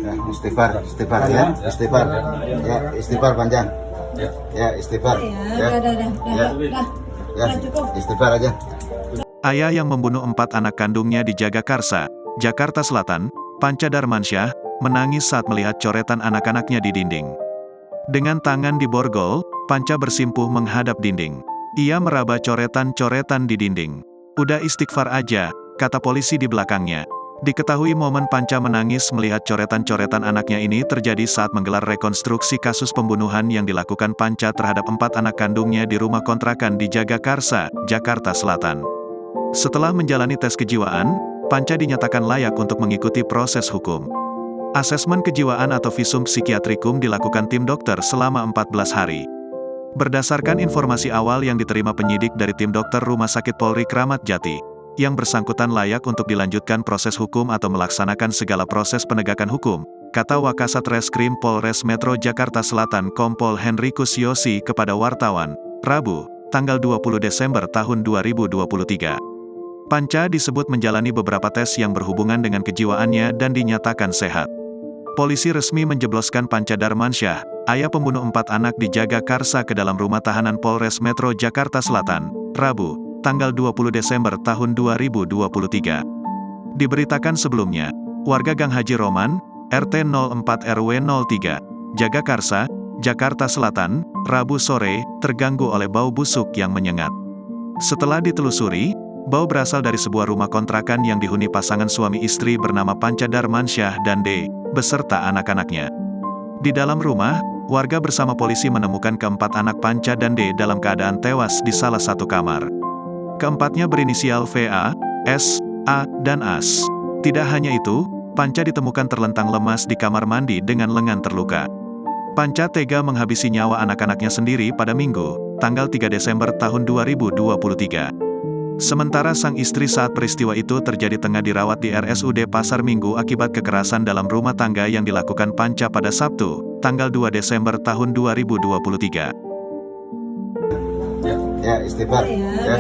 Ya, istighfar ya, istighfar. Ya, istighfar panjang. Ya, istighfar. Ya, istighfar aja. Ayah yang membunuh 4 anak kandungnya di Jagakarsa, Jakarta Selatan, Panca Darmansyah, menangis saat melihat coretan anak-anaknya di dinding. Dengan tangan di borgol, Panca bersimpuh menghadap dinding. Ia meraba coretan-coretan di dinding. "Udah istighfar aja," kata polisi di belakangnya. Diketahui momen Panca menangis melihat coretan-coretan anaknya ini terjadi saat menggelar rekonstruksi kasus pembunuhan yang dilakukan Panca terhadap 4 anak kandungnya di rumah kontrakan di Jagakarsa, Jakarta Selatan. Setelah menjalani tes kejiwaan, Panca dinyatakan layak untuk mengikuti proses hukum. Asesmen kejiwaan atau visum psikiatrikum dilakukan tim dokter selama 14 hari. Berdasarkan informasi awal yang diterima penyidik dari tim dokter Rumah Sakit Polri Kramat Jati, yang bersangkutan layak untuk dilanjutkan proses hukum atau melaksanakan segala proses penegakan hukum, kata Wakasat Reskrim Polres Metro Jakarta Selatan Kompol Henrikus Yosi kepada wartawan, Rabu, tanggal 20 Desember tahun 2023. Panca disebut menjalani beberapa tes yang berhubungan dengan kejiwaannya dan dinyatakan sehat. Polisi resmi menjebloskan Panca Darmansyah, ayah pembunuh 4 anak di Jagakarsa ke dalam rumah tahanan Polres Metro Jakarta Selatan, Rabu, tanggal 20 Desember tahun 2023. Diberitakan sebelumnya, warga Gang Haji Roman, RT 04 RW 03, Jagakarsa, Jakarta Selatan, Rabu sore, terganggu oleh bau busuk yang menyengat. Setelah ditelusuri, bau berasal dari sebuah rumah kontrakan yang dihuni pasangan suami istri bernama Panca Darmansyah dan D, beserta anak-anaknya. Di dalam rumah, warga bersama polisi menemukan keempat anak Panca dan D dalam keadaan tewas di salah satu kamar. Keempatnya berinisial VA, S, A, dan AS. Tidak hanya itu, Panca ditemukan terlentang lemas di kamar mandi dengan lengan terluka. Panca tega menghabisi nyawa anak-anaknya sendiri pada Minggu, tanggal 3 Desember tahun 2023. Sementara sang istri saat peristiwa itu terjadi tengah dirawat di RSUD Pasar Minggu akibat kekerasan dalam rumah tangga yang dilakukan Panca pada Sabtu, tanggal 2 Desember tahun 2023. Ya, istighfar. Ya,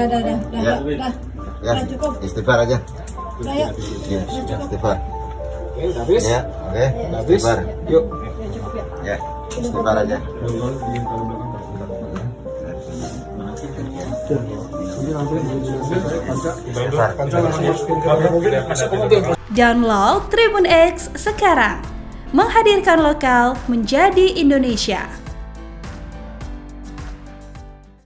istighfar aja. Ya, istighfar. Ya, oke, istighfar. Yuk. Ya, istighfar aja. Download Tribun X sekarang, menghadirkan lokal menjadi Indonesia.